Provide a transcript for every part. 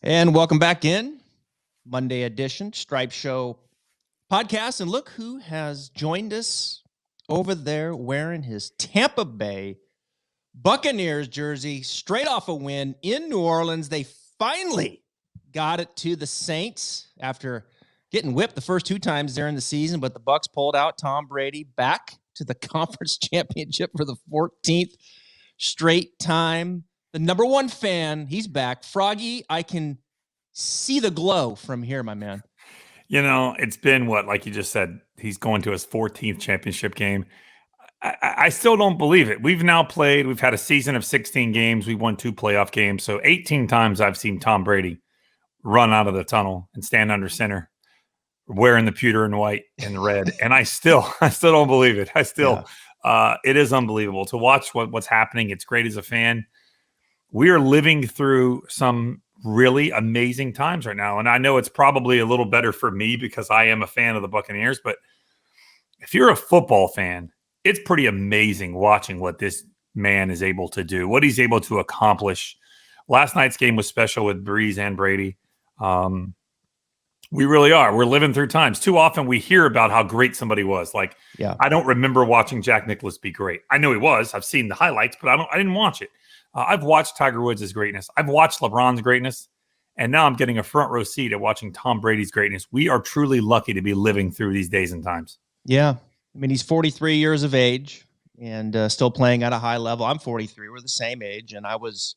And welcome back in. Monday edition, Stripe Show podcast. And look who has joined us over there wearing his Tampa Bay Buccaneers jersey, straight off a win in New Orleans. They finally got it to the Saints after getting whipped the first two times there in the season, but the Bucs pulled out Tom Brady back to the conference championship for the 14th straight time. The number one fan, he's back. Froggy, I can see the glow from here, my man. You know, it's been like you just said, he's going to his 14th championship game. I still don't believe it. We've had a season of 16 games. We won 2 playoff games. So 18 times I've seen Tom Brady run out of the tunnel and stand under center wearing the pewter and white and red. And I still don't believe it. It is unbelievable to watch what's happening. It's great as a fan. We are living through some really amazing times right now. And I know it's probably a little better for me because I am a fan of the Buccaneers, but if you're a football fan, it's pretty amazing watching what this man is able to do, what he's able to accomplish. Last night's game was special with Breeze and Brady. We really are. We're living through times. Too often we hear about how great somebody was. I don't remember watching Jack Nicklaus be great. I know he was. I've seen the highlights, but I didn't watch it. I've watched Tiger Woods' greatness. I've watched LeBron's greatness. And now I'm getting a front row seat at watching Tom Brady's greatness. We are truly lucky to be living through these days and times. Yeah. I mean, he's 43 years of age and still playing at a high level. I'm 43. We're the same age. And I was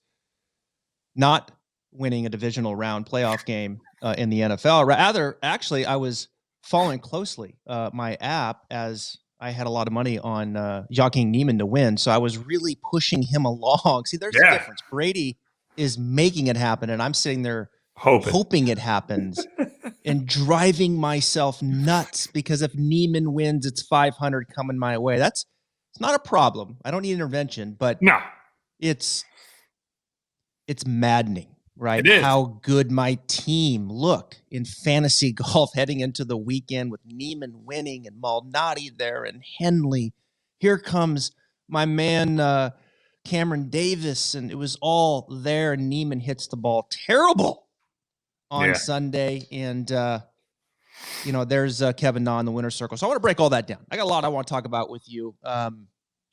not winning a divisional round playoff game in the NFL. Rather, actually, I was following closely my app as I had a lot of money on Joaquin Neiman to win. So I was really pushing him along. See, there's a difference. Brady is making it happen, and I'm sitting there hoping it happens and driving myself nuts because if Neiman wins, it's 500 coming my way. It's not a problem. I don't need intervention, but no, it's maddening, right? It is. How good my team look in fantasy golf heading into the weekend with Neiman winning and Malnati there and Henley. Here comes my man Cameron Davis, and it was all there. And Neiman hits the ball terrible on Sunday, and there's Kevin Na in the winner's circle. So I want to break all that down. I got a lot I want to talk about with you. We're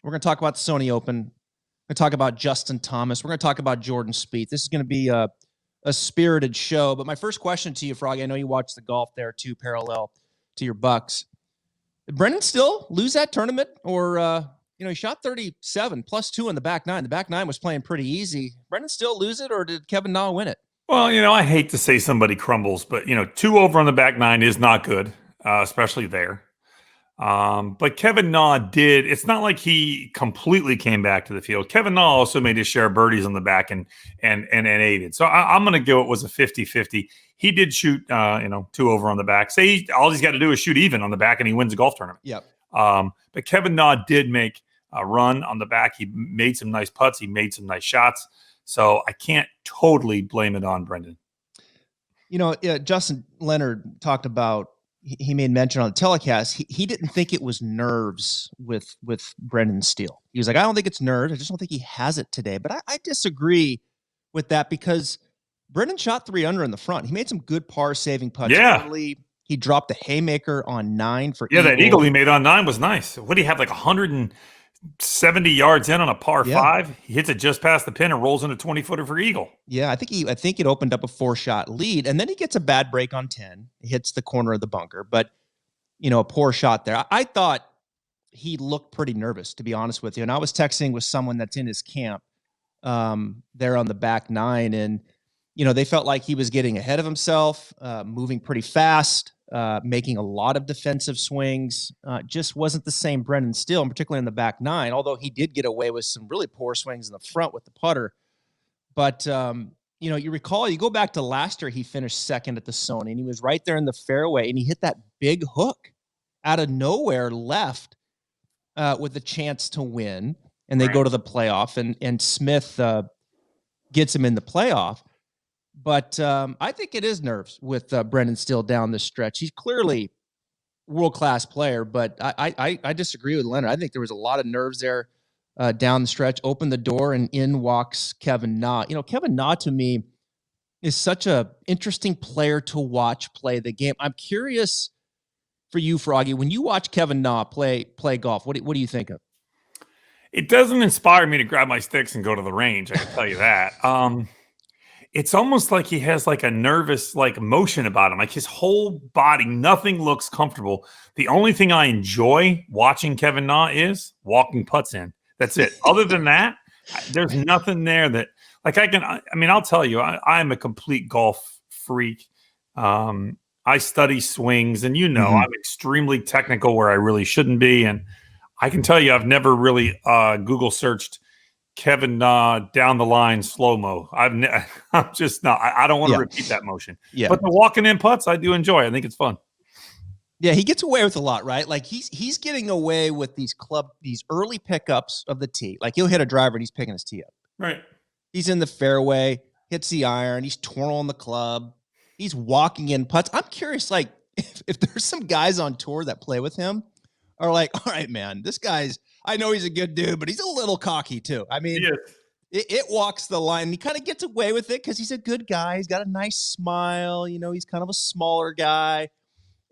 going to talk about the Sony Open. We're going to talk about Justin Thomas. We're going to talk about Jordan Spieth. This is going to be a spirited show. But my first question to you, Froggy, I know you watched the golf there too, parallel to your Bucks. Did Brendan still lose that tournament, or he shot 37 plus 2 in the back nine. The back nine was playing pretty easy. Brendan still lose it, or did Kevin Na win it? Well, I hate to say somebody crumbles, but 2 over on the back nine is not good, especially there. But Kevin Na did. It's not like he completely came back to the field. Kevin Na also made his share of birdies on the back and aided. So I'm going to go it was a 50-50. He did shoot 2 over on the back. All he's got to do is shoot even on the back and he wins the golf tournament. Yep. But Kevin Na did make a run on the back. He made some nice putts. He made some nice shots. So I can't totally blame it on Brendan. Justin Leonard talked about, he made mention on the telecast, he didn't think it was nerves with Brendan Steele. He was like, I don't think it's nerves. I just don't think he has it today. But I disagree with that because Brendan shot 3 under in the front. He made some good par-saving putts. Yeah. Early. He dropped a haymaker on 9 for eagle. That eagle he made on 9 was nice. What do you have, 170 yards in on a par 5? He hits it just past the pin and rolls in a 20-footer for eagle. Yeah, I think it opened up a 4-shot lead, and then he gets a bad break on 10. He hits the corner of the bunker, but a poor shot there. I thought he looked pretty nervous, to be honest with you. And I was texting with someone that's in his camp there on the back nine, and they felt like he was getting ahead of himself, moving pretty fast. Making a lot of defensive swings, just wasn't the same Brendan Steele, and particularly in the back nine, although he did get away with some really poor swings in the front with the putter. But, you recall, you go back to last year, he finished second at the Sony, and he was right there in the fairway, and he hit that big hook out of nowhere left with a chance to win, and they go to the playoff, and Smith gets him in the playoff. But I think it is nerves with Brendan Steele down the stretch. He's clearly a world-class player, but I disagree with Leonard. I think there was a lot of nerves there down the stretch. Opened the door, and in walks Kevin Na. Kevin Na, to me, is such a interesting player to watch play the game. I'm curious for you, Froggy, when you watch Kevin Na play golf, what do you think of? It doesn't inspire me to grab my sticks and go to the range. I can tell you that. It's almost like he has like a nervous like motion about him. Like his whole body, nothing looks comfortable. The only thing I enjoy watching Kevin Na is walking putts in. That's it. Other than that, there's nothing there that like I'll tell you, I'm a complete golf freak. I study swings and I'm extremely technical where I really shouldn't be. And I can tell you, I've never really Google searched Kevin Na down the line slow-mo. I'm just not. I don't want to repeat that motion. Yeah. But the walking in putts, I do enjoy. I think it's fun. Yeah, he gets away with a lot, right? Like he's getting away with these early pickups of the tee. Like he'll hit a driver and he's picking his tee up. Right. He's in the fairway, hits the iron, he's twirling the club, he's walking in putts. I'm curious, like if there's some guys on tour that play with him are like, all right, man, this guy's. I know he's a good dude, but he's a little cocky too. I mean, it walks the line. He kind of gets away with it because he's a good guy. He's got a nice smile. He's kind of a smaller guy.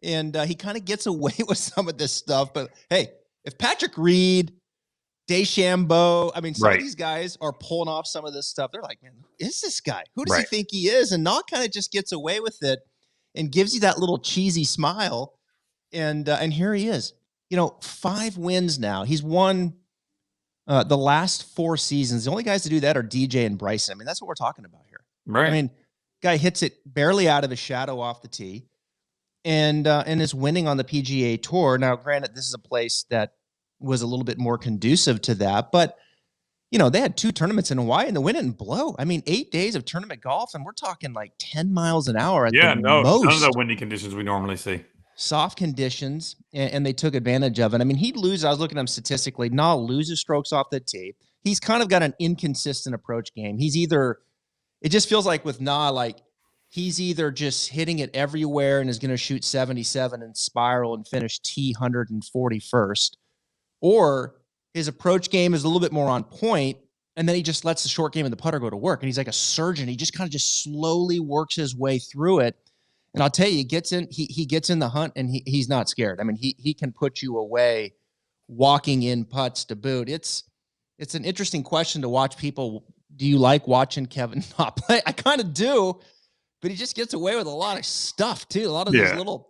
And he kind of gets away with some of this stuff. But, hey, if Patrick Reed, DeChambeau, some of these guys are pulling off some of this stuff. They're like, man, who is this guy? Who does he think he is? And Na kind of just gets away with it and gives you that little cheesy smile. And here he is. 5 wins now. He's won the last 4 seasons. The only guys to do that are DJ and Bryson. That's what we're talking about here. Right. Guy hits it barely out of his shadow off the tee and is winning on the PGA Tour. Now, granted, this is a place that was a little bit more conducive to that, but they had 2 tournaments in Hawaii and the wind didn't blow. 8 days of tournament golf, and we're talking like 10 miles an hour at the most. None of the windy conditions we normally see. Soft conditions, and they took advantage of it. He loses. I was looking at him statistically. Na loses strokes off the tee. He's kind of got an inconsistent approach game. It just feels like with Na, like he's either just hitting it everywhere and is going to shoot 77 and spiral and finish T141st, or his approach game is a little bit more on point, and then he just lets the short game of the putter go to work. And he's like a surgeon. He just kind of just slowly works his way through it. And I'll tell you, he gets in the hunt, and he's not scared. He can put you away walking in putts to boot. It's an interesting question to watch people. Do you like watching Kevin Na play? I kind of do, but he just gets away with a lot of stuff too. A lot of these little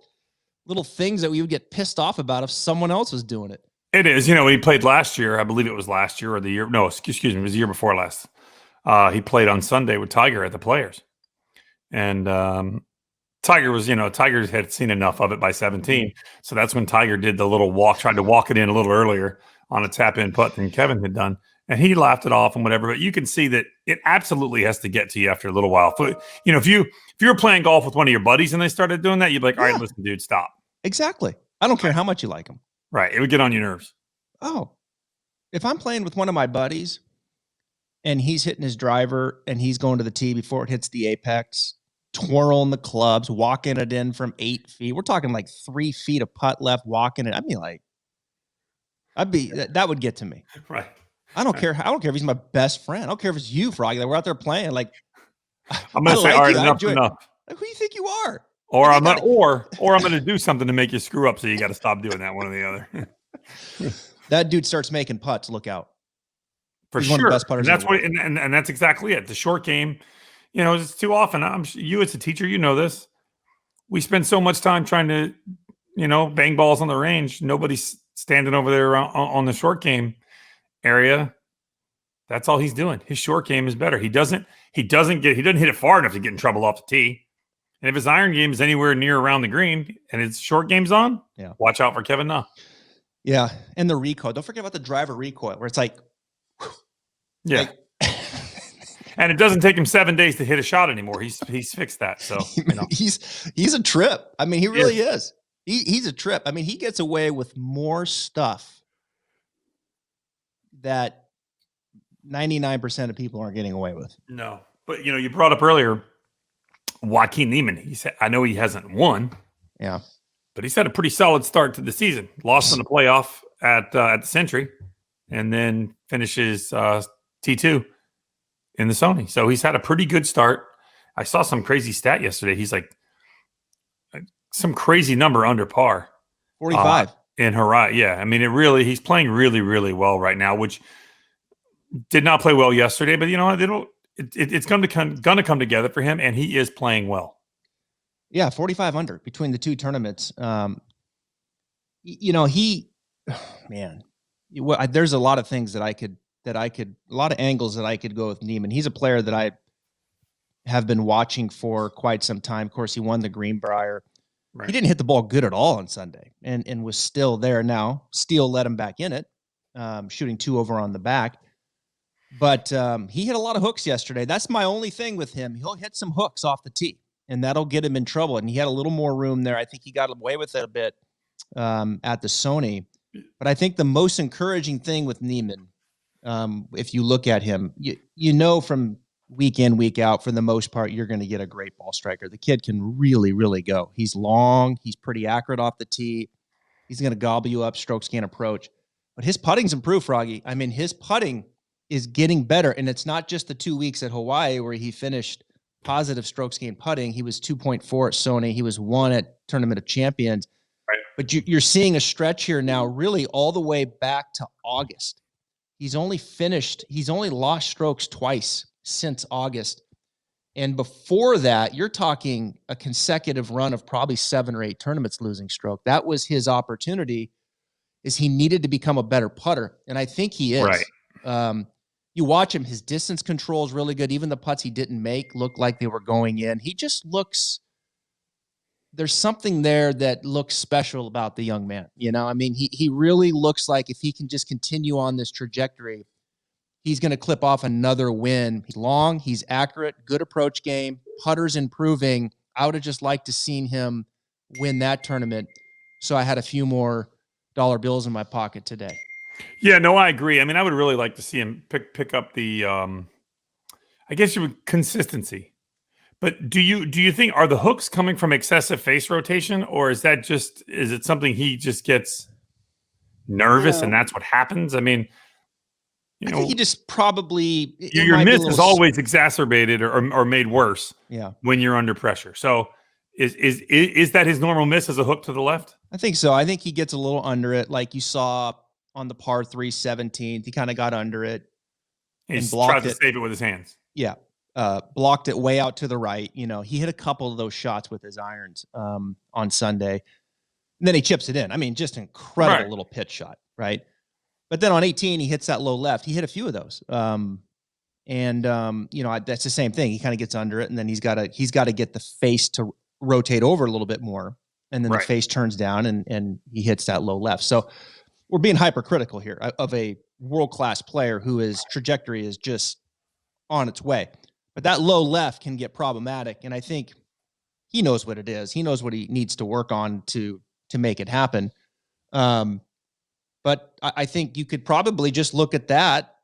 things that we would get pissed off about if someone else was doing it. It is. He played last year. I believe it was last year or the year. No, excuse me. It was the year before last. He played on Sunday with Tiger at the Players. And Tiger had seen enough of it by 17. So that's when Tiger did the little walk, tried to walk it in a little earlier on a tap-in putt than Kevin had done. And he laughed it off and whatever. But you can see that it absolutely has to get to you after a little while. If you were playing golf with one of your buddies and they started doing that, you'd be like, all right, listen, dude, stop. Exactly. I don't care how much you like them. Right. It would get on your nerves. Oh, if I'm playing with one of my buddies and he's hitting his driver and he's going to the tee before it hits the apex, twirling the clubs, walking it in from 8 feet. We're talking like 3 feet of putt left, walking it. That would get to me. Right. I don't care. I don't care if he's my best friend. I don't care if it's you, Froggy. Like we're out there playing. Like I'm going to say, all right, enough. Like, who do you think you are? Or I'm going to do something to make you screw up. So you got to stop doing that, one or the other. That dude starts making putts. Look out. He's one of the best putters. And that's exactly it. The short game, it's too often. You as a teacher, this. We spend so much time trying to, bang balls on the range. Nobody's standing over there on the short game area. That's all he's doing. His short game is better. He doesn't hit it far enough to get in trouble off the tee. And if his iron game is anywhere near around the green and his short game's on, watch out for Kevin Na. Yeah. And the recoil. Don't forget about the driver recoil where it's like, yeah. Like, and it doesn't take him 7 days to hit a shot anymore. He's fixed that. So he's a trip. He really is. He's a trip. He gets away with more stuff that 99% of people aren't getting away with. No. But you brought up earlier Joaquin Niemann. He said, I know he hasn't won. Yeah. But he's had a pretty solid start to the season. Lost in the playoff at the Century, and then finishes T2 in the Sony. So he's had a pretty good start. I saw some crazy stat yesterday. He's like some crazy number under par. 45. In Hawaii. Yeah. I mean, he's playing really, really well right now, which did not play well yesterday, but you know what? It's going to come together for him, and he is playing well. Yeah, 45 under between the two tournaments. Man, there's a lot of things that I could, a lot of angles that I could go with Neiman. He's a player that I have been watching for quite some time. Of course, he won the Greenbrier. Right. He didn't hit the ball good at all on Sunday, and was still there. Now Steele let him back in it, shooting 2 over on the back. But he hit a lot of hooks yesterday. That's my only thing with him. He'll hit some hooks off the tee, and that'll get him in trouble. And he had a little more room there. I think he got away with it a bit at the Sony. But I think the most encouraging thing with Neiman, if you look at him, you know from week in, week out, for the most part, you're going to get a great ball striker. The kid can really, really go. He's long. He's pretty accurate off the tee. He's going to gobble you up, strokes gain approach. But his putting's improved, Froggy. I mean, his putting is getting better. And it's not just the 2 weeks at Hawaii where he finished positive strokes gain putting. He was 2.4 at Sony. He was 1 at Tournament of Champions. Right. But you're seeing a stretch here now, really all the way back to August. He's only lost strokes twice since August. And before that, you're talking a consecutive run of probably 7 or 8 tournaments losing stroke. That was his opportunity, is he needed to become a better putter. And I think he is. Right. You watch him, his distance control is really good. Even the putts he didn't make looked like they were going in. He just looks, there's something there that looks special about the young man. You know, I mean, he really looks like if he can just continue on this trajectory, he's going to clip off another win. He's long, he's accurate, good approach game, putter's improving. I would have just liked to seen him win that tournament. So I had a few more dollar bills in my pocket today. Yeah, no, I agree. I mean, I would really like to see him pick up the, I guess you would consistency. But do you think, are the hooks coming from excessive face rotation, or is it something he just gets nervous and that's what happens? I mean, I think he just probably, your miss is always exacerbated or made worse. Yeah, when you're under pressure. So is that his normal miss as a hook to the left? I think so. I think he gets a little under it, like you saw on the par 3 17th. He kind of got under it and tried to save it with his hands. Yeah. Blocked it way out to the right. You know, he hit a couple of those shots with his irons on Sunday. And then he chips it in. I mean, just incredible little pitch shot, right? But then on 18, he hits that low left. He hit a few of those. That's the same thing. He kind of gets under it, and then he's got to get the face to rotate over a little bit more. And then the face turns down and he hits that low left. So we're being hypercritical here of a world-class player whose trajectory is just on its way. But that low left can get problematic. And I think he knows what it is. He knows what he needs to work on to make it happen. But I think you could probably just look at that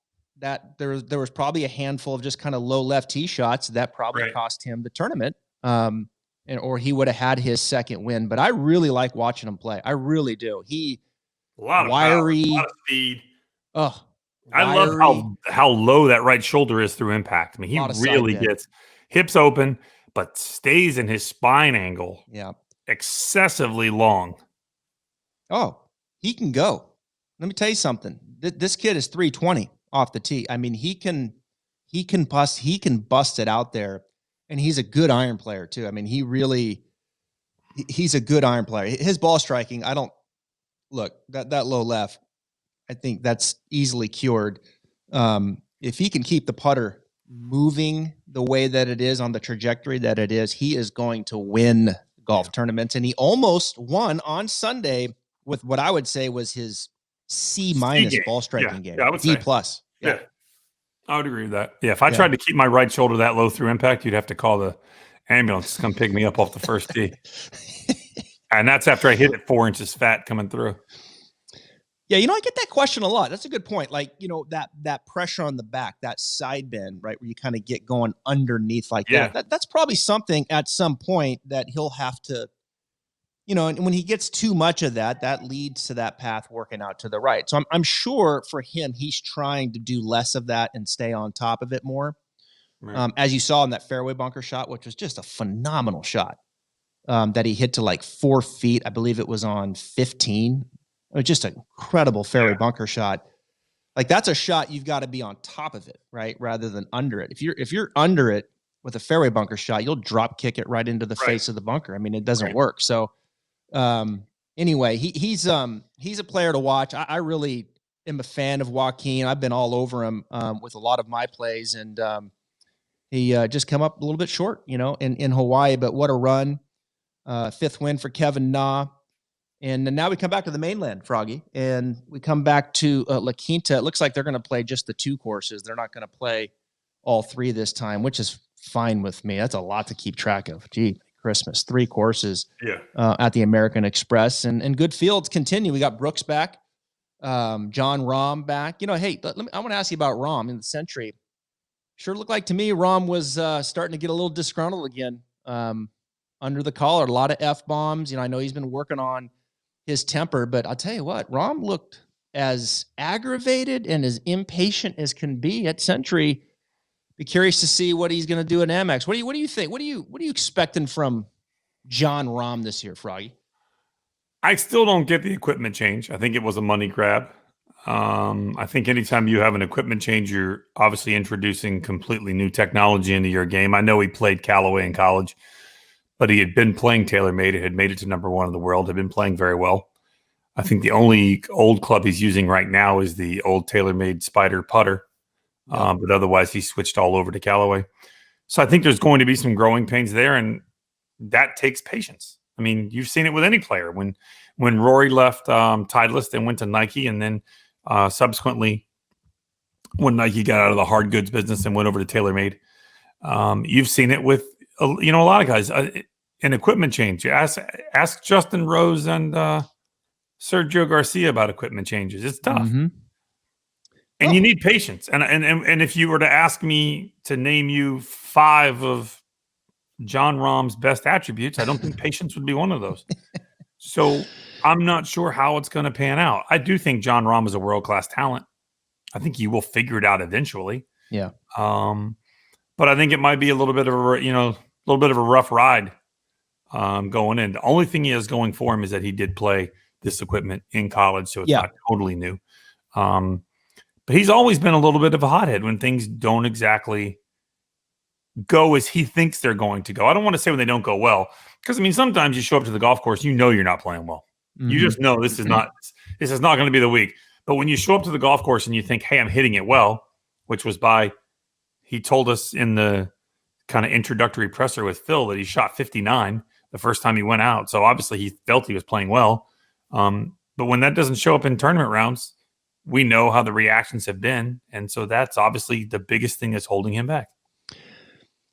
there was probably a handful of just kind of low left tee shots that probably cost him the tournament. Or he would have had his second win. But I really like watching him play. I really do. A lot of wiry, power, a lot of speed. Oh, I love how low that right shoulder is through impact. I mean, he really gets hips open, but stays in his spine angle. Yeah. Excessively long. Oh, he can go. Let me tell you something. This kid is 320 off the tee. I mean, he can bust it out there, and he's a good iron player too. I mean, he's a good iron player. His ball striking, that low left, I think that's easily cured. If he can keep the putter moving the way that it is on the trajectory that it is, he is going to win golf tournaments. And he almost won on Sunday with what I would say was his C- ball striking game. Yeah, I would D+. Say. Yeah. I would agree with that. Yeah, if I tried to keep my right shoulder that low through impact, you'd have to call the ambulance to come pick me up off the first tee. And that's after I hit it 4 inches fat coming through. Yeah, I get that question a lot. That's a good point. Like, that pressure on the back, that side bend, right, where you kind of get going underneath that. That's probably something at some point that he'll have to, and when he gets too much of that, that leads to that path working out to the right. So I'm sure for him, he's trying to do less of that and stay on top of it more. Right. As you saw in that fairway bunker shot, which was just a phenomenal shot that he hit to like 4 feet. I believe it was on 15. It was just an incredible fairway bunker shot. Like that's a shot you've got to be on top of it, right, rather than under it. If you're under it with a fairway bunker shot, you'll drop kick it right into the face of the bunker. I mean, it doesn't work. So anyway, he's a player to watch. I really am a fan of Joaquin. I've been all over him with a lot of my plays, and he just come up a little bit short, in Hawaii. But what a run! 5th win for Kevin Na. And now we come back to the mainland, Froggy, and we come back to La Quinta. It looks like they're going to play just the 2 courses. They're not going to play all 3 this time, which is fine with me. That's a lot to keep track of. Gee, Christmas, 3 courses at the American Express. And good fields continue. We got Brooks back, John Rahm back. Hey, I want to ask you about Rahm in the Century. Sure looked like to me Rahm was starting to get a little disgruntled again under the collar. A lot of F-bombs. I know he's been working on his temper, but I'll tell you what, Rahm looked as aggravated and as impatient as can be at Century. Be curious to see what he's going to do at Amex. What do you think? What are you expecting from John Rahm this year, Froggy? I still don't get the equipment change. I think it was a money grab. I think anytime you have an equipment change, you're obviously introducing completely new technology into your game. I know he played Callaway in college, but he had been playing TaylorMade. It had made it to #1 in the world, had been playing very well. I think the only old club he's using right now is the old TaylorMade Spider putter. But otherwise, he switched all over to Callaway. So I think there's going to be some growing pains there, and that takes patience. I mean, you've seen it with any player. When Rory left Titleist and went to Nike, and then subsequently when Nike got out of the hard goods business and went over to TaylorMade, you've seen it with a lot of guys. An equipment change. You ask Justin Rose and Sergio Garcia about equipment changes. It's tough. Mm-hmm. And you need patience. And if you were to ask me to name you 5 of John Rahm's best attributes, I don't think patience would be one of those. So I'm not sure how it's going to pan out. I do think John Rahm is a world-class talent. I think he will figure it out eventually. Yeah. But I think it might be a little bit of a rough ride going in. The only thing he has going for him is that he did play this equipment in college, so it's not totally new. But he's always been a little bit of a hothead when things don't exactly go as he thinks they're going to go. I don't want to say when they don't go well, because I mean sometimes you show up to the golf course, you're not playing well. Mm-hmm. You just know this is not going to be the week. But when you show up to the golf course and you think, hey, I'm hitting it well, which was he told us in the kind of introductory presser with Phil that he shot 59 the first time he went out. So obviously he felt he was playing well. But when that doesn't show up in tournament rounds, we know how the reactions have been. And so that's obviously the biggest thing that's holding him back.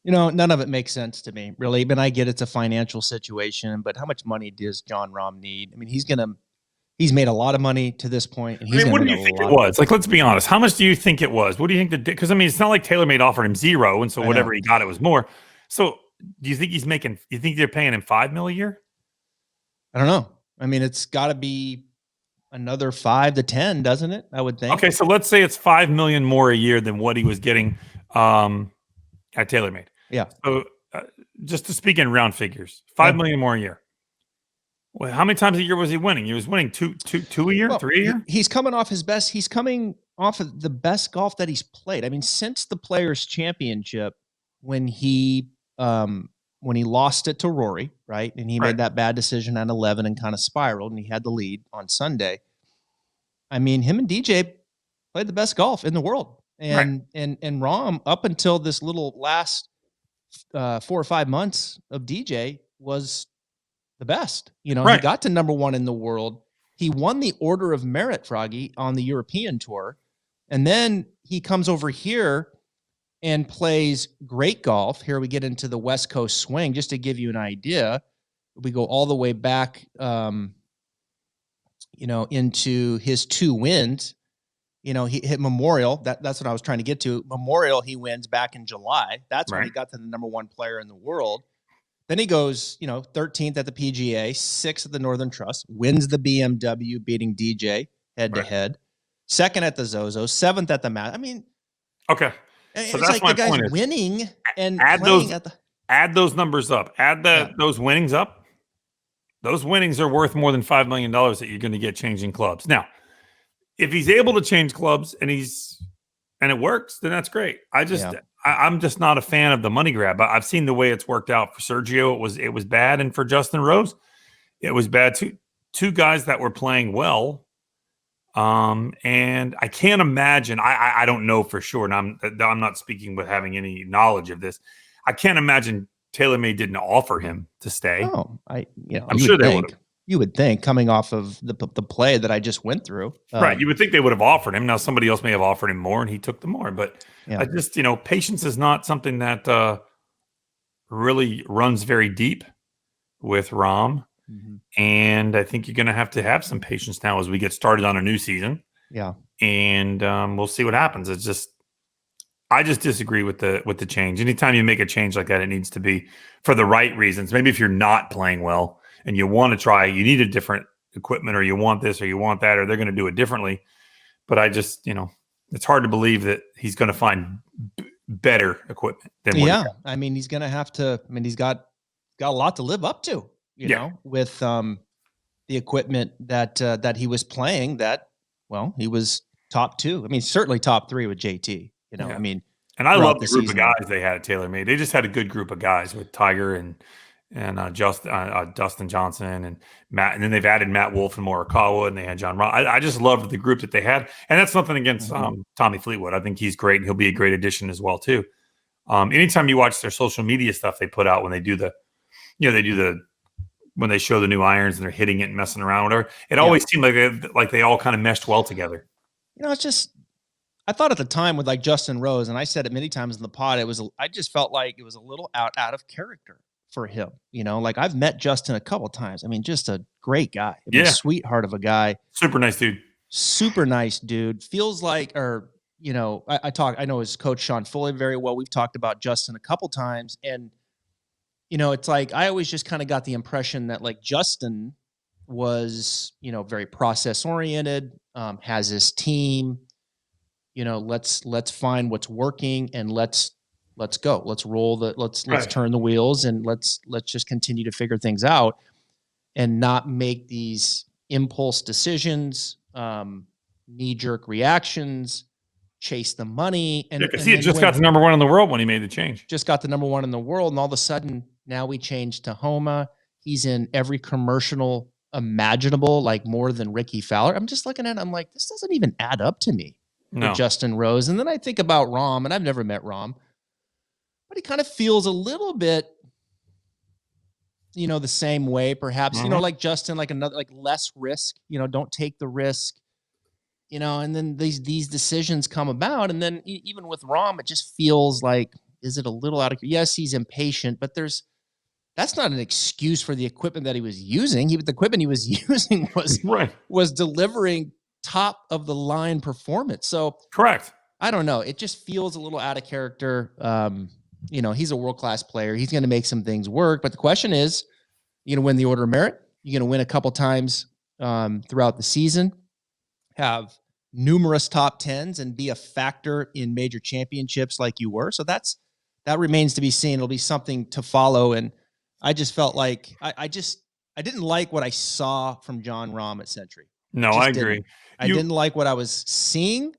None of it makes sense to me, really. But I get it's a financial situation, but how much money does John Rahm need? I mean, he's made a lot of money to this point. And what do you think it was? Like, let's be honest. How much do you think it was? What do you think because I mean, it's not like TaylorMade offered him 0, and so whatever he got, it was more. So do you think you think they're paying him $5 million a year? I don't know. I mean, it's got to be another 5 to 10, doesn't it? I would think. Okay, so let's say it's $5 million more a year than what he was getting at TaylorMade. Yeah. So just to speak in round figures, $5 million more a year. Well, how many times a year was he winning? He was winning two a year, 3 a year. He's coming off his best. He's coming off of the best golf that he's played. I mean, since the Players Championship, when he lost it to Rory, right, and he made that bad decision on 11 and kind of spiraled, and he had the lead on Sunday. I mean, him and DJ played the best golf in the world, and Rahm up until this little last 4 or 5 months of DJ was the best. He got to #1 in the world. He won the Order of Merit, Froggy, on the European Tour. And then he comes over here and plays great golf. Here we get into the West Coast swing. Just to give you an idea, we go all the way back, into his 2 wins. He hit Memorial. That's what I was trying to get to. Memorial, he wins back in July. That's when he got to the #1 player in the world. Then he goes, 13th at the PGA, 6th at the Northern Trust, wins the BMW, beating DJ head-to-head, 2nd at the Zozo, 7th at the Mat. I mean, okay. So It's that's like the my guy's point is winning and add playing those at the add those numbers up. Add those winnings up. Those winnings are worth more than $5 million that you're going to get changing clubs. Now, if he's able to change clubs and it works, then that's great. I'm just not a fan of the money grab. I've seen the way it's worked out for Sergio. It was bad, and for Justin Rose, it was bad too. Two guys that were playing well. And I can't imagine. I don't know for sure, and I'm not speaking with having any knowledge of this. I can't imagine TaylorMade didn't offer him to stay. Oh, I'm sure they would have. You would think, coming off of the play that I just went through. Right. You would think they would have offered him. Now, somebody else may have offered him more and he took the more. But Yeah. I just, patience is not something that really runs very deep with Rom. Mm-hmm. And I think you're going to have some patience now as we get started on a new season. Yeah. And we'll see what happens. I just disagree with the change. Anytime you make a change like that, it needs to be for the right reasons. Maybe if you're not playing well and you want to try, you need a different equipment, or you want this, or you want that, or they're going to do it differently. But I just, it's hard to believe that he's going to find better equipment than what I mean, he's going to have to. I mean, he's got a lot to live up to. You know, with the equipment that he was playing. He was top 2. I mean, certainly top 3 with JT. I mean, and I love the group of guys they had at TaylorMade. They just had a good group of guys with Tiger and Dustin Johnson and Matt, and then they've added Matt Wolf and Morikawa, and they had John Rahm. I just loved the group that they had, and that's nothing against Tommy Fleetwood. I think he's great, and he'll be a great addition as well too. Anytime you watch their social media stuff they put out when they do when they show the new irons and they're hitting it and messing around, whatever, it always seemed like they all kind of meshed well together. It's just. I thought at the time with like Justin Rose, and I said it many times in the pod, I just felt like it was a little out of character for him. Like I've met Justin a couple times. I mean, just a great guy. Sweetheart of a guy. Super nice dude. Super nice dude. Feels like, I know his coach Sean Foley very well. We've talked about Justin a couple times, and it's like I always just kind of got the impression that like Justin was, very process oriented, has his team. Let's find what's working and let's go. Let's roll let's turn the wheels and let's just continue to figure things out and not make these impulse decisions, knee-jerk reactions, chase the money. Because he had just got the number 1 in the world when he made the change. Just got the number 1 in the world, and all of a sudden now we changed to Homa. He's in every commercial imaginable, like more than Ricky Fowler. I'm just looking at it, I'm like, this doesn't even add up to me. No. With Justin Rose. And then I think about Rahm, and I've never met Rahm, but he kind of feels a little bit, the same way, perhaps, like Justin, like another, like less risk, don't take the risk, and then these decisions come about. And then even with Rahm, it just feels like, is it a little out of, yes, he's impatient, but that's not an excuse for the equipment that he was using. The equipment he was using was delivering top of the line performance. So correct. I don't know. It just feels a little out of character. He's a world-class player. He's going to make some things work. But the question is, you're going to win the Order of Merit. You're going to win a couple times throughout the season, have numerous top 10s, and be a factor in major championships like you were. So that remains to be seen. It'll be something to follow. And I just felt like I didn't like what I saw from Jon Rahm at Century. No, I agree. I didn't like what I was seeing,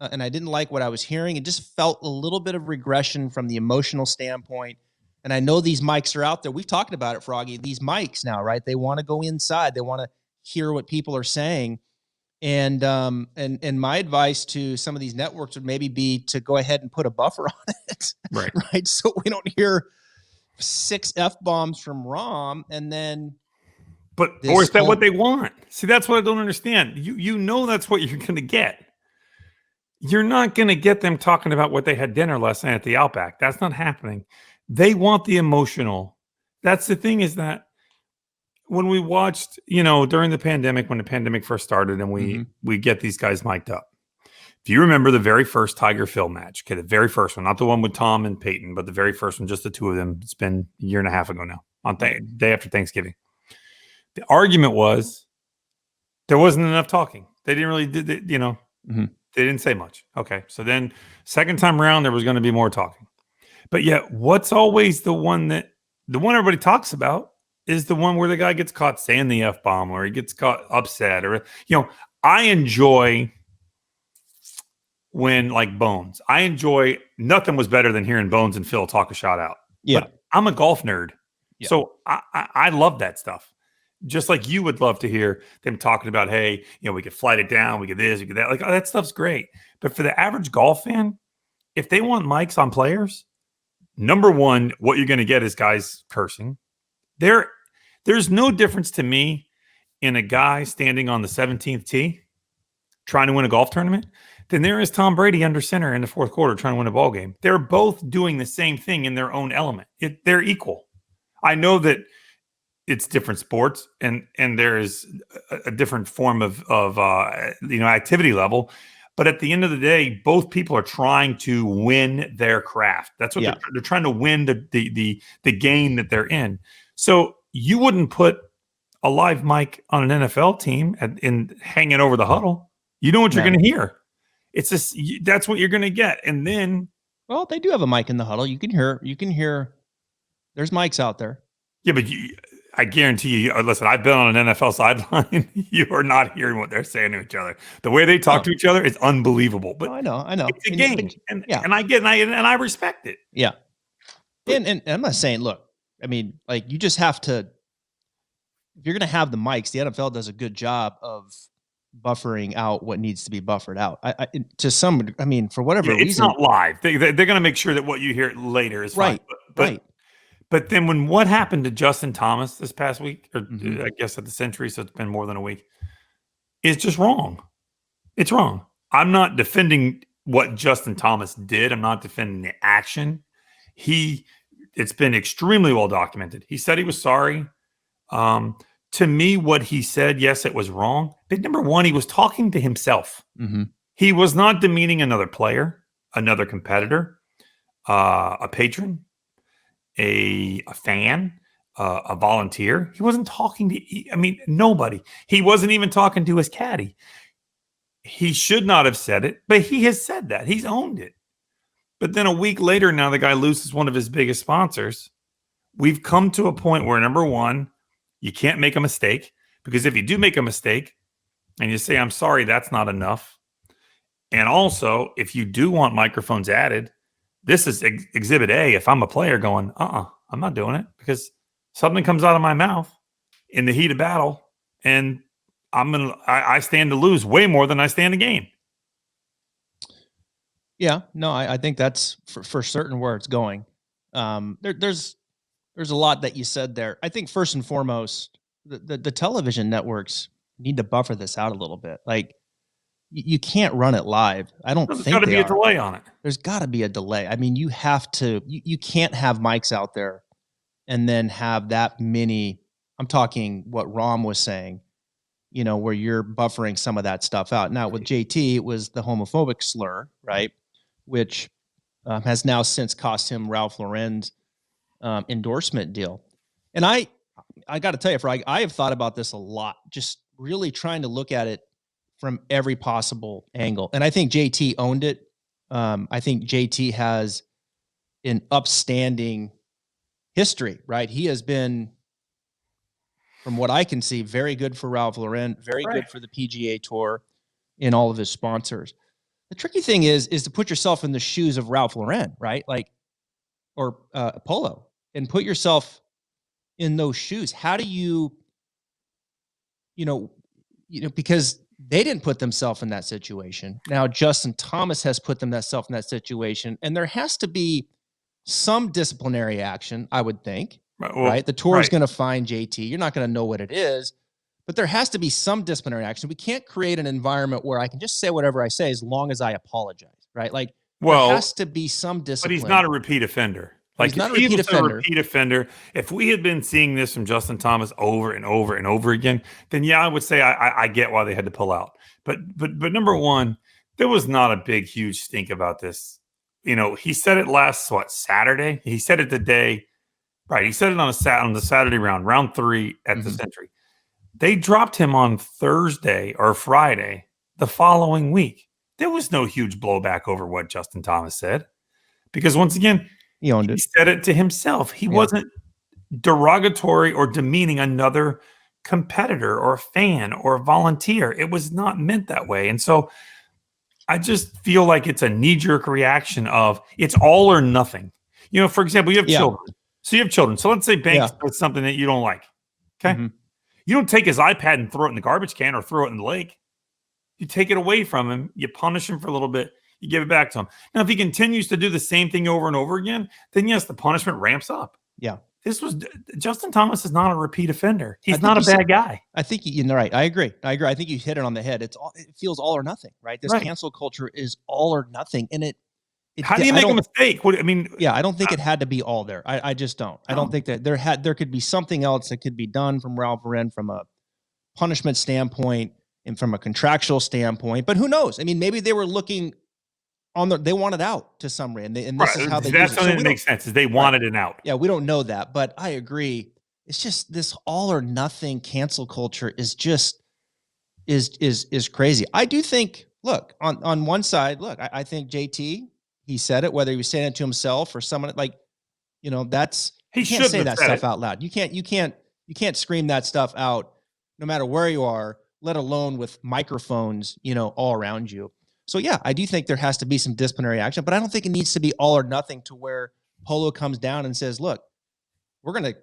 and I didn't like what I was hearing. It just felt a little bit of regression from the emotional standpoint. And I know these mics are out there. We've talked about it, Froggy. These mics now, right? They want to go inside. They want to hear what people are saying. And my advice to some of these networks would maybe be to go ahead and put a buffer on it, right? So we don't hear 6 F-bombs from Rahm, and then. Or is that what they want? See, that's what I don't understand. You know that's what you're going to get. You're not going to get them talking about what they had dinner last night at the Outback. That's not happening. They want the emotional. That's the thing, is that when we watched, during the pandemic, when the pandemic first started, and we get these guys mic'd up. If you remember the very first Tiger Phil match, the very first one, not the one with Tom and Peyton, but the very first one, just the two of them. It's been a year and a half ago now, on day after Thanksgiving. The argument was there wasn't enough talking. They didn't really, they They didn't say much. Okay. So then second time around, there was going to be more talking. But yet, what's always the one everybody talks about is the one where the guy gets caught saying the F-bomb or he gets caught upset or, I enjoy when like Bones. I enjoy nothing was better than hearing Bones and Phil talk a shot out. Yeah. But I'm a golf nerd. Yeah. So I love that stuff. Just like you would love to hear them talking about, hey, we could flight it down, we could this, we could that. Like, oh, that stuff's great. But for the average golf fan, if they want mics on players, number one, what you're going to get is guys cursing. There's no difference to me in a guy standing on the 17th tee trying to win a golf tournament than there is Tom Brady under center in the fourth quarter trying to win a ball game. They're both doing the same thing in their own element. They're equal. I know that it's different sports and there is a different form of activity level. But at the end of the day, both people are trying to win their craft. That's what they're trying to win the game that they're in. So you wouldn't put a live mic on an NFL team and hanging over the huddle. You know what you're going to hear. It's just that's what you're going to get. And then, well, they do have a mic in the huddle. You can hear. There's mics out there. Yeah, but I guarantee you. Listen, I've been on an NFL sideline. You are not hearing what they're saying to each other. The way they talk to each other is unbelievable. But I know. It's a game, and I get and I respect it. Yeah, and I'm not saying. Look, I mean, like you just have to. If you're going to have the mics, the NFL does a good job of buffering out what needs to be buffered out. I mean, for whatever reason, it's not live. They're going to make sure that what you hear later is right. Fine. Right. But then when what happened to Justin Thomas this past week, or I guess at the Century, so it's been more than a week, is just wrong. It's wrong. I'm not defending what Justin Thomas did. I'm not defending the action. It's been extremely well documented. He said he was sorry. To me, what he said, yes, it was wrong. But number one, he was talking to himself. Mm-hmm. He was not demeaning another player, another competitor, a patron, a fan, a volunteer. He wasn't talking to, nobody. He wasn't even talking to his caddy. He should not have said it, but he has said that. He's owned it. But then a week later, now the guy loses one of his biggest sponsors. We've come to a point where, number one, you can't make a mistake, because if you do make a mistake and you say, I'm sorry, that's not enough. And also, if you do want microphones added, this is exhibit A. If I'm a player going, I'm not doing it, because something comes out of my mouth in the heat of battle, and I stand to lose way more than I stand to gain. Yeah, no, I think that's for certain where it's going. There's a lot that you said there. I think first and foremost, the television networks need to buffer this out a little bit. Like you can't run it live. I don't think there's got to be a delay on it. There's got to be a delay. I mean, you have to. You can't have mics out there and then have that many. I'm talking what Rom was saying. Where you're buffering some of that stuff out. Now with JT, it was the homophobic slur, right? Which has now since cost him Ralph Lauren's endorsement deal. And I got to tell you, Froggy, I have thought about this a lot, just really trying to look at it from every possible angle. And I think JT owned it. I think JT has an upstanding history, right? He has been, from what I can see, very good for Ralph Lauren, very good for the PGA Tour and all of his sponsors. The tricky thing is to put yourself in the shoes of Ralph Lauren, right? Like, or Polo, and put yourself in those shoes. How do you, because they didn't put themselves in that situation. Now Justin Thomas has put themselves in that situation, and there has to be some disciplinary action, I would think. Right? The tour is going to find JT. You're not going to know what it is, but there has to be some disciplinary action. We can't create an environment where I can just say whatever I say as long as I apologize, right? Like, there has to be some discipline. But he's not a repeat offender. Like, he's not a repeat offender. If we had been seeing this from Justin Thomas over and over and over again, then yeah, I would say I get why they had to pull out. But number one, there was not a big, huge stink about this. He said it last Saturday. He said it the day. Right, he said it on the Saturday round 3 at the Century. They dropped him on Thursday or Friday the following week. There was no huge blowback over what Justin Thomas said because once again, He owned he it. said it to himself. He wasn't derogatory or demeaning another competitor or fan or volunteer. It was not meant that way. And so I just feel like it's a knee-jerk reaction of it's all or nothing. You know, for example, you have children. So you have children. So let's say Banks does something that you don't like. Okay. Mm-hmm. You don't take his iPad and throw it in the garbage can or throw it in the lake. You take it away from him. You punish him for a little bit. You give it back to him. Now, if he continues to do the same thing over and over again, then yes, the punishment ramps up. Yeah. Justin Thomas is not a repeat offender. He's not a bad guy. I think you're right. I agree. I think you hit it on the head. It feels all or nothing, right? This cancel culture is all or nothing. And how do you make a mistake? I don't think it had to be all there. I just don't. I don't think that there could be something else that could be done from Ralph Lauren from a punishment standpoint and from a contractual standpoint. But who knows? I mean, maybe they were looking they wanted out to some rate, and this is how they that's something that makes sense. Is they wanted an out. Yeah, we don't know that, but I agree. It's just this all or nothing cancel culture is just is crazy. I do think. Look, on one side, I think JT. He said it, whether he was saying it to himself or someone that's you can't say that stuff out loud. You can't scream that stuff out no matter where you are, let alone with microphones, all around you. So yeah, I do think there has to be some disciplinary action, but I don't think it needs to be all or nothing to where Polo comes down and says, look, we're going to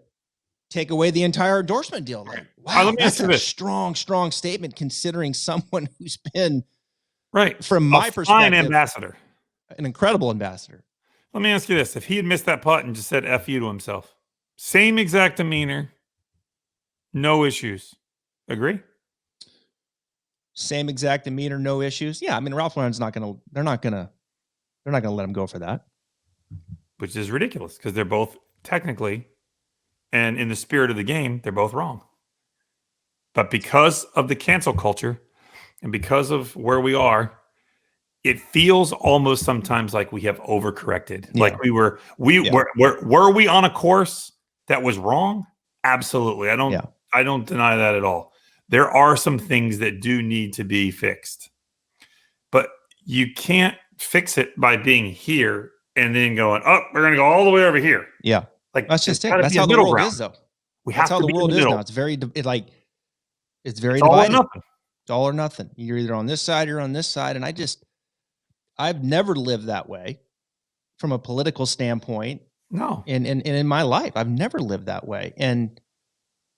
take away the entire endorsement deal. Like, wow, that's a strong statement considering someone who's been from my perspective, ambassador. An incredible ambassador. Let me ask you this. If he had missed that putt and just said F you to himself, same exact demeanor, no issues. Agree? Same exact demeanor, no issues. Yeah, I mean, Ralph Lauren's they're not gonna let him go for that. Which is ridiculous because they're both technically, and in the spirit of the game, they're both wrong. But because of the cancel culture and because of where we are, it feels almost sometimes like we have overcorrected. Yeah. Like were we on a course that was wrong? Absolutely. I don't deny that at all. There are some things that do need to be fixed, but you can't fix it by being here and then going, oh, we're going to go all the way over here. Yeah. Like that's just it. That's how the world is though. That's how the world is now. It's very divided. It's all or nothing. You're either on this side or on this side. And I've never lived that way from a political standpoint. No. And in my life, I've never lived that way. And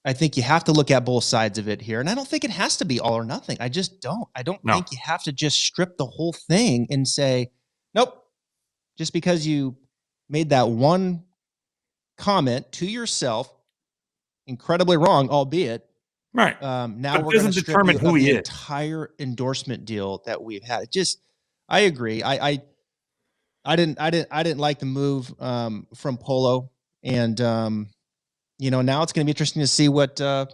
I think you have to look at both sides of it here. And I don't think it has to be all or nothing. I just don't. I don't think you have to just strip the whole thing and say, nope, just because you made that one comment to yourself, incredibly wrong, albeit. Right. Now we're going to determine who he is. Entire endorsement deal that we've had. I agree. I didn't like the move from Polo, and now it's going to be interesting to see what. There's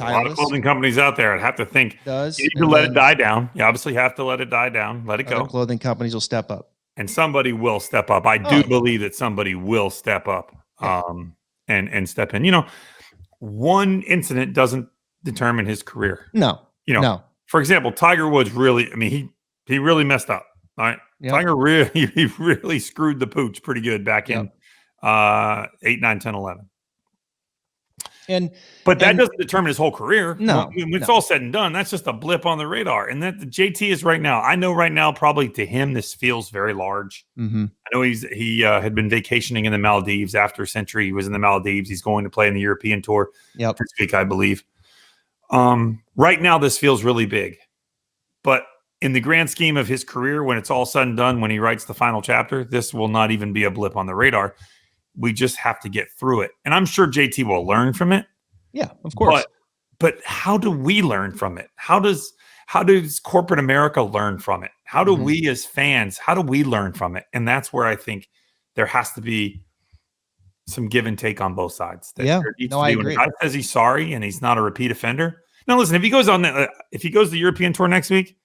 a lot of clothing companies out there. I'd have to think. You need to let it die down. You obviously have to let it die down. Let it go. Clothing companies will step up, and somebody will step up. I do believe that somebody will step up, and step in. One incident doesn't determine his career. No. For example, Tiger Woods really. I mean, he really messed up. All right. Yep. Tiger really screwed the pooch pretty good back in 8, 9, 10, 11. But that doesn't determine his whole career. No. When it's all said and done, that's just a blip on the radar. And that the JT is right now. I know right now, probably to him, this feels very large. Mm-hmm. I know he had been vacationing in the Maldives after a century. He was in the Maldives. He's going to play in the European Tour this week, I believe. Right now, this feels really big. But in the grand scheme of his career, when it's all said and done, when he writes the final chapter, this will not even be a blip on the radar. We just have to get through it. And I'm sure JT will learn from it. Yeah, of course. But how do we learn from it? How does corporate America learn from it? How do we as fans, how do we learn from it? And that's where I think there has to be some give and take on both sides. I agree. When a guy says he's sorry and he's not a repeat offender. Now, listen, if he goes to the European Tour next week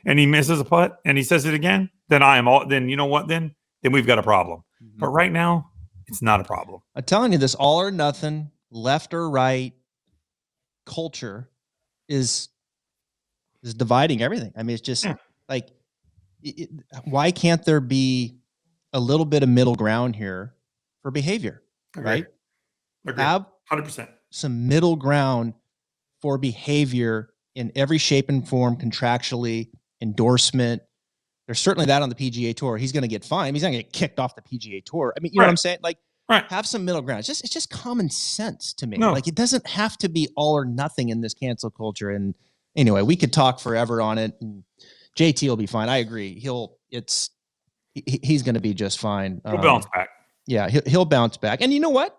and he misses a putt and he says it again, then you know what? Then we've got a problem. Mm-hmm. But right now, it's not a problem. I'm telling you, this all or nothing, left or right culture is dividing everything. I mean, it's just like Why can't there be a little bit of middle ground here for behavior? Agree. Right? Agree. Have 100%. some middle ground for behavior in every shape and form, contractually, endorsement. There's certainly that on the PGA Tour. He's going to get fined. He's not going to get kicked off the PGA Tour. I mean, you know what I'm saying? Like, have some middle ground. It's just common sense to me. No. Like, it doesn't have to be all or nothing in this cancel culture. And anyway, we could talk forever on it. And JT will be fine. I agree. He's going to be just fine. He'll bounce back. Yeah, he'll bounce back. And you know what?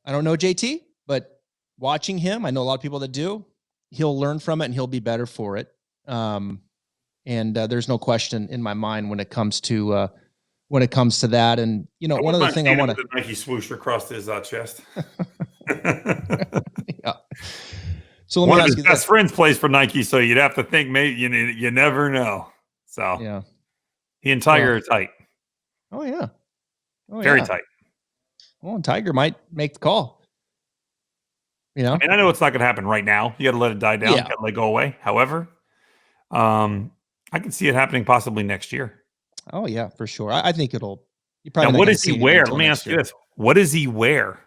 I don't know JT, but watching him, I know a lot of people that do. He'll learn from it and he'll be better for it. And there's no question in my mind when it comes to that. And you know, one other thing I want to Nike swoosh across his chest. Yeah. So let one me of ask his you best this. friends plays for Nike, so you'd have to think maybe you never know. So yeah, he and Tiger are tight. Oh yeah, very tight. Well, and Tiger might make the call. You know, I mean, I know it's not going to happen right now. You got to let it die down. Yeah. Got to let it go away. However, I can see it happening possibly next year. Oh yeah, for sure. I think it'll. You probably. Now, what does he wear? Let me ask you this: what does he wear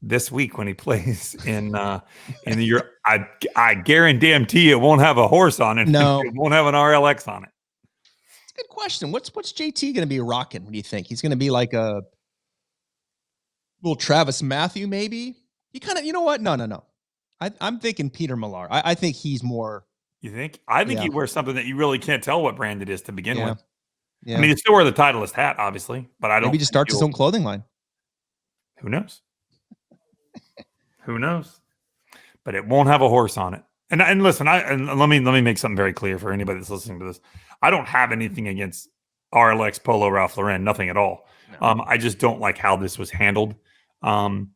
this week when he plays in the year? I guarantee it won't have a horse on it. No, it won't have an RLX on it. It's a good question. What's JT going to be rocking? What do you think? He's going to be like a little Travis Matthew, maybe? He kind of, you know what? No. I'm thinking Peter Millar. I think he's more. You think? I think he wears something that you really can't tell what brand it is to begin with. Yeah. I mean, he still wear the Titleist hat, obviously, but I don't. Maybe just starts his own clothing line. Who knows? Who knows? But it won't have a horse on it. And listen, let me make something very clear for anybody that's listening to this. I don't have anything against RLX, Polo, Ralph Lauren, nothing at all. No. I just don't like how this was handled. And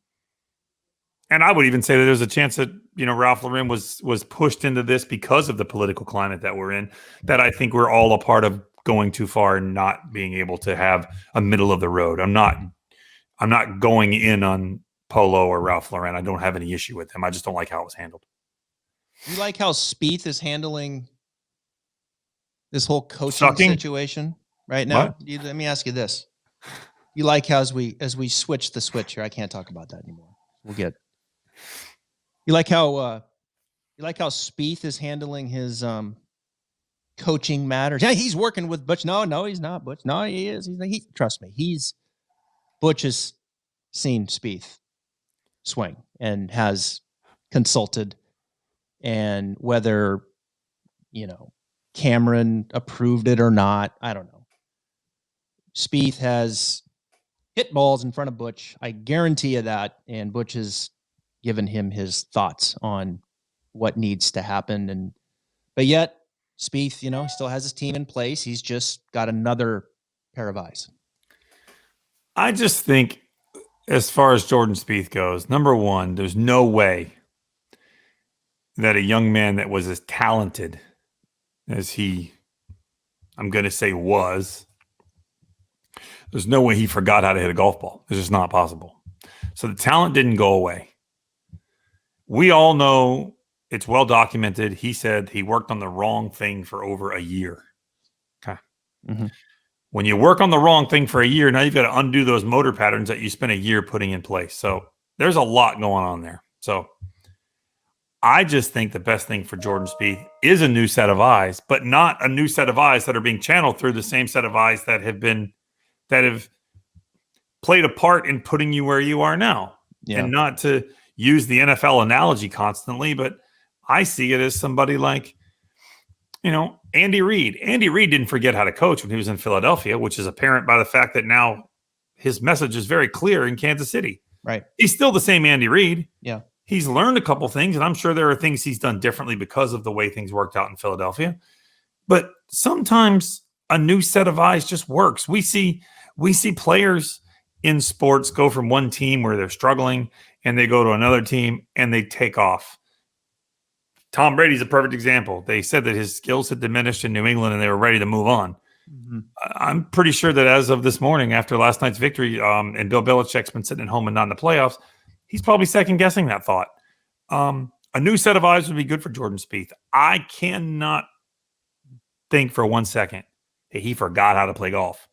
I would even say that there's a chance that, you know, Ralph Lauren was pushed into this because of the political climate that we're in, that I think we're all a part of going too far and not being able to have a middle of the road. I'm not going in on Polo or Ralph Lauren. I don't have any issue with them. I just don't like how it was handled. You like how Spieth is handling this whole coaching situation right now? Let me ask you this. You like how as we switch the switch here, I can't talk about that anymore. We'll get. You like how Spieth is handling his coaching matters? Yeah, he's working with Butch. No, he's not Butch. No, he is. Trust me. Butch has seen Spieth swing and has consulted, and whether, you know, Cameron approved it or not, I don't know. Spieth has hit balls in front of Butch. I guarantee you that. And Butch has given him his thoughts on what needs to happen. But yet Spieth, you know, still has his team in place. He's just got another pair of eyes. I just think, as far as Jordan Spieth goes, number one, there's no way that a young man that was as talented as he, I'm going to say was, there's no way he forgot how to hit a golf ball. It's just not possible. So the talent didn't go away. We all know, it's well documented, he said he worked on the wrong thing for over a year. Okay. Mm-hmm. When you work on the wrong thing for a year, now you've got to undo those motor patterns that you spent a year putting in place. So there's a lot going on there. So I just think the best thing for Jordan Spieth is a new set of eyes, but not a new set of eyes that are being channeled through the same set of eyes that have played a part in putting you where you are now. Yeah. And not to use the NFL analogy constantly, but I see it as somebody like, you know, Andy Reid. Andy Reid didn't forget how to coach when he was in Philadelphia, which is apparent by the fact that now his message is very clear in Kansas City. Right. He's still the same Andy Reid. Yeah. He's learned a couple things, and I'm sure there are things he's done differently because of the way things worked out in Philadelphia. But sometimes a new set of eyes just works. We see players in sports go from one team where they're struggling and they go to another team and they take off. Tom Brady's a perfect example. They said that his skills had diminished in New England and they were ready to move on. Mm-hmm. I'm pretty sure that as of this morning, after last night's victory, and Bill Belichick's been sitting at home and not in the playoffs, he's probably second-guessing that thought. A new set of eyes would be good for Jordan Spieth. I cannot think for 1 second that he forgot how to play golf.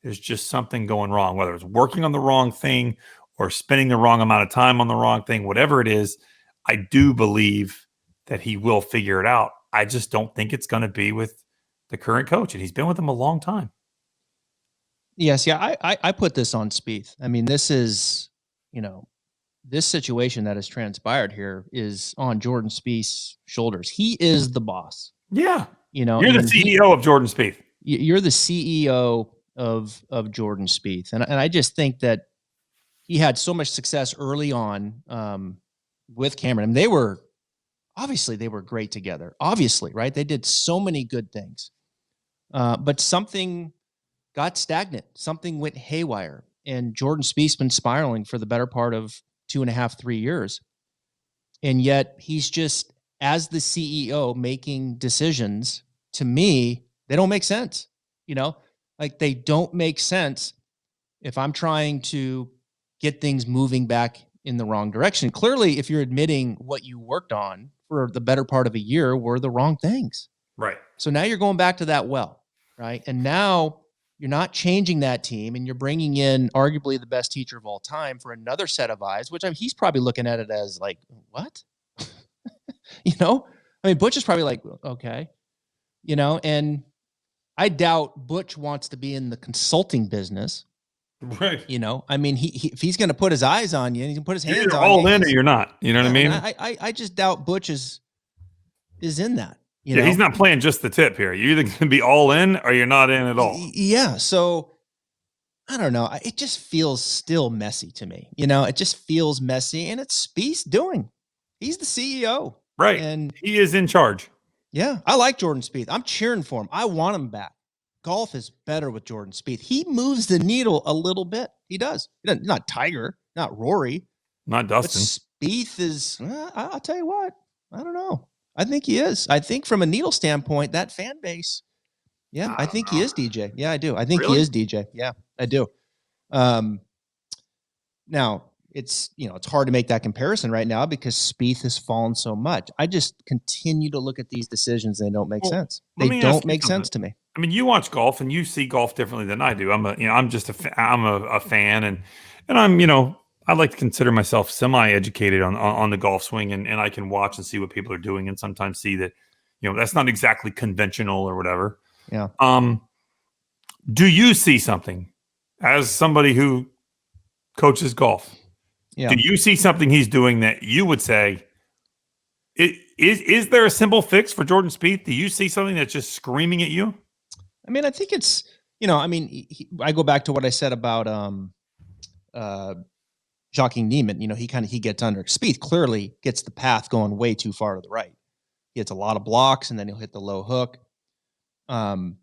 There's just something going wrong, whether it's working on the wrong thing or spending the wrong amount of time on the wrong thing, whatever it is. I do believe that he will figure it out. I just don't think it's going to be with the current coach, and he's been with him a long time. Yes, yeah, I put this on Spieth. I mean, this is, this situation that has transpired here is on Jordan Spieth's shoulders. He is the boss. Yeah. You're the CEO of Jordan Spieth. You're the CEO of Jordan Spieth. And I just think that he had so much success early on with Cameron. I mean, they were great together. Obviously, right? They did so many good things. But something got stagnant. Something went haywire. And Jordan Spieth's been spiraling for the better part of 2.5, 3 years. And yet he's just, as the CEO, making decisions, to me, they don't make sense. Like they don't make sense if I'm trying to get things moving back in the wrong direction. Clearly, if you're admitting what you worked on for the better part of a year were the wrong things. Right. So now you're going back to that well, right? And now you're not changing that team, and you're bringing in arguably the best teacher of all time for another set of eyes, which he's probably looking at it as like, what? I mean, Butch is probably like, okay, and I doubt Butch wants to be in the consulting business. Right. I mean, if he's going to put his eyes on you and he can put his hands on you. You're all in or you're not. You know what I mean? I just doubt Butch is in that. He's not playing just the tip here. You're either going to be all in or you're not in at all. Yeah. So I don't know. It just feels still messy to me. It just feels messy, and it's Spieth's doing. He's the CEO. Right. And he is in charge. Yeah. I like Jordan Spieth. I'm cheering for him. I want him back. Golf is better with Jordan Spieth. He moves the needle a little bit. He does. Not Tiger, not Rory, not Dustin. But Spieth is, I'll tell you what, I don't know. I think he is. I think from a needle standpoint, that fan base, I think he is DJ. Yeah, I do. I think he is DJ. Yeah, I do. Now, it's hard to make that comparison right now because Spieth has fallen so much. I just continue to look at these decisions and they don't make sense. They don't make sense to me. I mean, you watch golf and you see golf differently than I do. I'm just a fan, and I'm I like to consider myself semi-educated on the golf swing, and I can watch and see what people are doing, and sometimes see that that's not exactly conventional or whatever. Yeah. Do you see something as somebody who coaches golf? Yeah. Do you see something he's doing that you would say, is there a simple fix for Jordan Spieth? Do you see something that's just screaming at you? I mean, I think it's, I go back to what I said about Joaquin Niemann. He gets under. Spieth clearly gets the path going way too far to the right. He hits a lot of blocks, and then he'll hit the low hook. And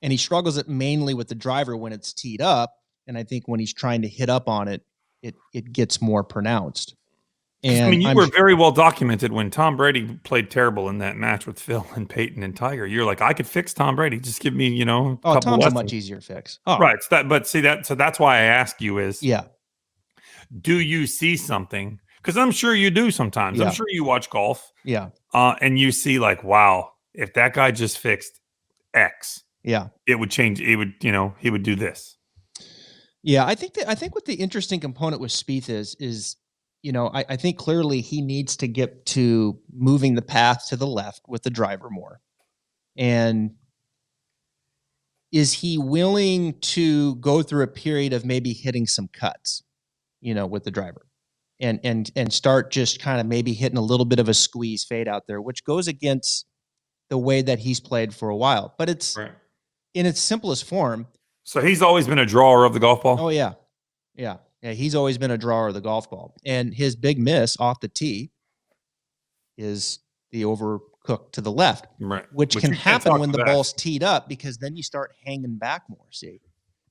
he struggles it mainly with the driver when it's teed up. And I think when he's trying to hit up on it, it gets more pronounced. And you were very well documented when Tom Brady played terrible in that match with Phil and Peyton and Tiger. You're like, I could fix Tom Brady. Just give me, Tom's a much easier fix. Oh. Right. So that's why I ask you is, yeah, do you see something? Because I'm sure you do sometimes. Yeah. I'm sure you watch golf. Yeah. And you see like, wow, if that guy just fixed X, yeah, it would change. It would, he would do this. Yeah, I think what the interesting component with Spieth is, I think clearly he needs to get to moving the path to the left with the driver more. And is he willing to go through a period of maybe hitting some cuts, with the driver and start just kind of maybe hitting a little bit of a squeeze fade out there, which goes against the way that he's played for a while, but it's right. In its simplest form. So he's always been a drawer of the golf ball? Oh, yeah. Yeah. Yeah. He's always been a drawer of the golf ball. And his big miss off the tee is the overcook to the left, right? Which can happen when the ball's teed up, because then you start hanging back more, see,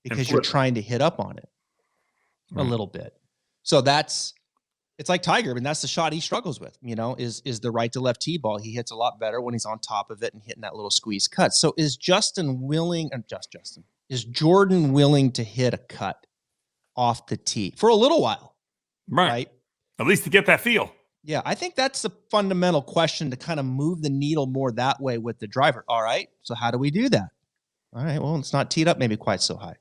because you're trying to hit up on it a little bit. So it's like Tiger. I mean, that's the shot he struggles with, is the right to left tee ball. He hits a lot better when he's on top of it and hitting that little squeeze cut. So is Jordan willing to hit a cut off the tee for a little while? Right. At least to get that feel. Yeah, I think that's the fundamental question to kind of move the needle more that way with the driver. All right, so how do we do that? All right, well, it's not teed up maybe quite so high.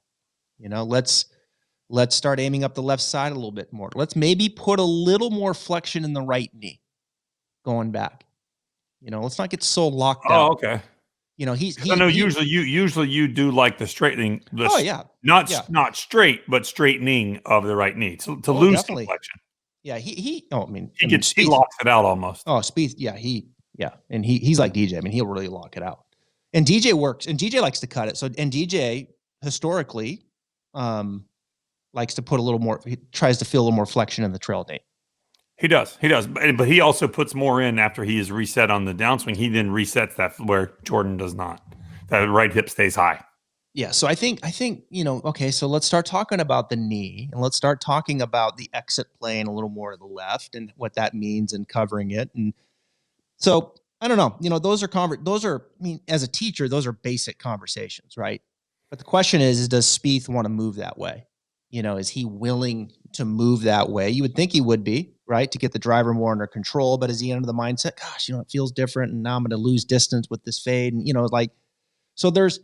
Let's start aiming up the left side a little bit more. Let's maybe put a little more flexion in the right knee going back. Let's not get so locked Oh, out. okay. He's I know he. usually you do like the straightening, Oh yeah, yeah. not straight, but straightening of the right knee to Oh, lose some definitely. flexion. Yeah, he. Oh, He Spieth. locks it out almost. Oh, Spieth. Yeah, and he's like DJ. I mean, he'll really lock it out. And DJ works, and DJ likes to cut it. So, and DJ historically, likes to put a little more. He tries to feel a little more flexion in the trail knee. He does, but he also puts more in after he is reset on the downswing. He then resets that where Jordan does not. That right hip stays high. Yeah, so I think okay, so let's start talking about the knee, and let's start talking about the exit plane a little more to the left and what that means and covering it. And so I don't know, those are I mean, as a teacher, those are basic conversations, right? But the question is does Spieth want to move that way? Is he willing to move that way? You would think he would be, right, to get the driver more under control. But is he under the mindset, gosh, it feels different, and now I'm going to lose distance with this fade, and so there's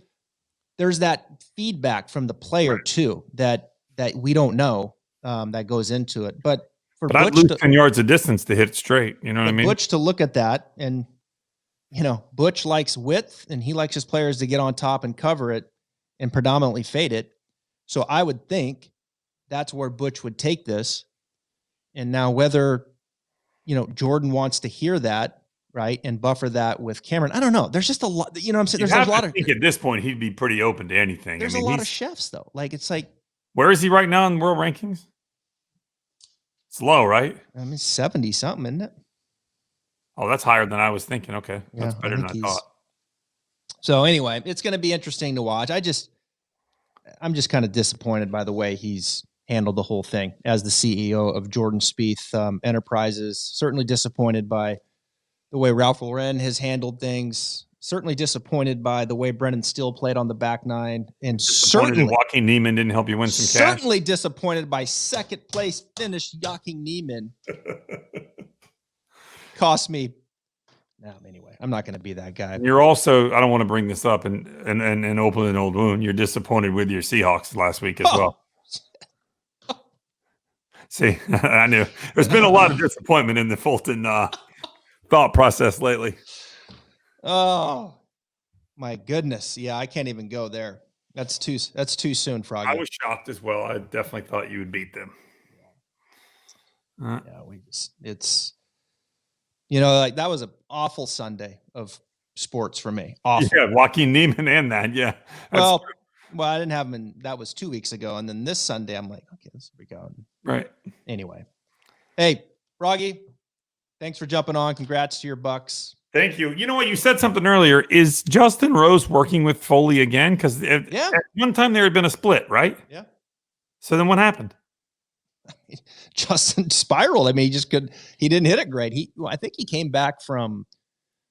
that feedback from the player too that we don't know, that goes into it. But I'd lose 10 yards of distance to hit it straight. You know what I mean? Butch to look at that, and Butch likes width, and he likes his players to get on top and cover it and predominantly fade it. So I would think that's where Butch would take this. And now whether Jordan wants to hear that, right, and buffer that with Cameron, I don't know. There's just a lot. What I'm saying, there's a lot of. I think at this point he'd be pretty open to anything. There's a lot of chefs though. It's like, where is he right now in world rankings? It's low, right? 70 something, isn't it? Oh, that's higher than I was thinking. Okay, that's better than I thought. So anyway, it's going to be interesting to watch. I'm just kind of disappointed by the way he's handled the whole thing as the CEO of Jordan Spieth Enterprises. Certainly disappointed by the way Ralph Lauren has handled things. Certainly disappointed by the way Brendan Steele played on the back nine, and certainly Joaquin Niemann didn't help you win some cash. Certainly disappointed by second place finish Joaquin Niemann. Cost me. No, anyway, I'm not going to be that guy. You're also, I don't want to bring this up and open an old wound. You're disappointed with your Seahawks last week as well. See, I knew there's been a lot of disappointment in the Fulton thought process lately. Oh my goodness. Yeah, I can't even go there. That's too soon, Froggy. I was shocked as well. I definitely thought you would beat them. Yeah, it's that was an awful Sunday of sports for me. Awful. Yeah, Joaquin Niemann and that. Yeah. Well, I didn't have him that was 2 weeks ago. And then this Sunday, I'm like, okay, this we go. Right. Anyway. Hey, Froggy, thanks for jumping on. Congrats to your Bucks. Thank you. You know what? You said something earlier. Is Justin Rose working with Foley again? Because at one time there had been a split, right? Yeah. So then what happened? Justin spiraled. I mean, he didn't hit it great. I think he came back from,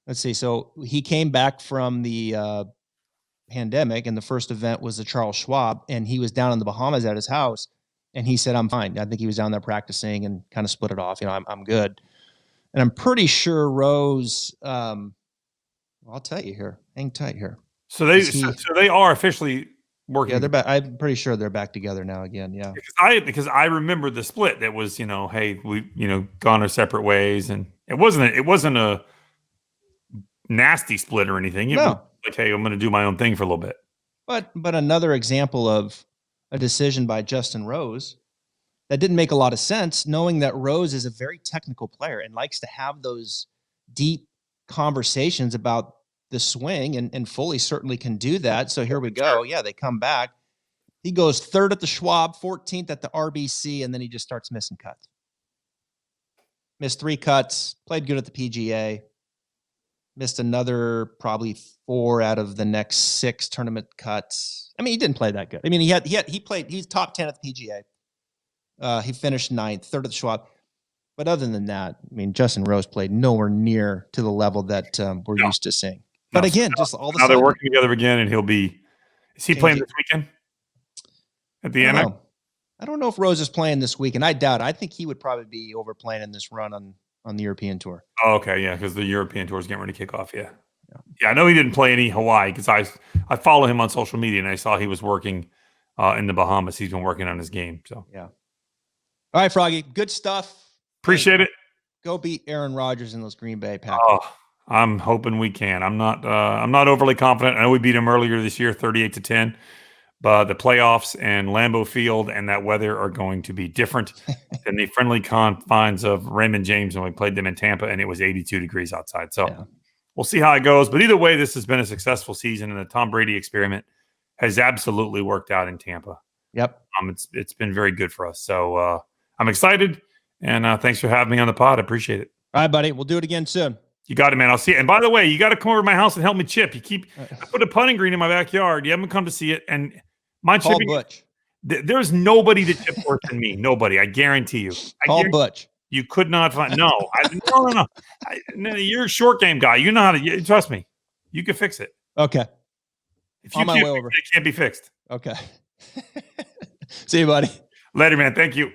let's see. So he came back from the pandemic, and the first event was the Charles Schwab, and he was down in the Bahamas at his house, and he said, I'm fine. I think he was down there practicing and kind of split it off. I'm good. And I'm pretty sure Rose, I'll tell you here, hang tight here. So they are officially working. Yeah, they're back. I'm pretty sure they're back together now again. Yeah. Because I remember the split that was, hey, we, gone our separate ways. And it wasn't a nasty split or anything. It was like, hey, I'm going to do my own thing for a little bit. But another example of a decision by Justin Rose that didn't make a lot of sense, knowing that Rose is a very technical player and likes to have those deep conversations about the swing, and Foley certainly can do that. So here we go. Yeah, they come back. He goes third at the Schwab, 14th at the RBC, and then he just starts missing cuts. Missed 3 cuts, played good at the PGA, missed another probably 4 out of the next 6 tournament cuts. I mean, he didn't play that good. I mean, he's top 10 at the PGA. He finished 9th, 3rd at the Schwab. But other than that, I mean, Justin Rose played nowhere near to the level that we're used to seeing. But again, just all of a sudden. Now they're working together again, and is he playing this weekend at the Amex? I don't know if Rose is playing this weekend. I doubt it. I think he would probably be overplaying in this run on on the European tour. Oh, okay, yeah, because the European tour is getting ready to kick off. Yeah. I know he didn't play any Hawaii because I follow him on social media and I saw he was working in the Bahamas. He's been working on his game. So yeah. All right, Froggy, good stuff. Appreciate it. Go beat Aaron Rodgers in those Green Bay Packers. Oh, I'm hoping we can. I'm not overly confident. I know we beat him earlier this year, 38-10. But the playoffs and Lambeau Field and that weather are going to be different than the friendly confines of Raymond James when we played them in Tampa and it was 82 degrees outside. So we'll see how it goes. But either way, this has been a successful season, and the Tom Brady experiment has absolutely worked out in Tampa. Yep. It's been very good for us. So I'm excited, and thanks for having me on the pod. I appreciate it. All right, buddy. We'll do it again soon. You got it, man. I'll see you. And by the way, you got to come over to my house and help me chip. I put a putting green in my backyard. You haven't come to see it, and my Call chipping. Butch. There's nobody that chips worse than me. Nobody. I guarantee you. Call Butch. You could not find. No. No. You're a short game guy. You know how to. Trust me. You can fix it. Okay. If you on my way over. It can't be fixed. Okay. See you, buddy. Later, man. Thank you.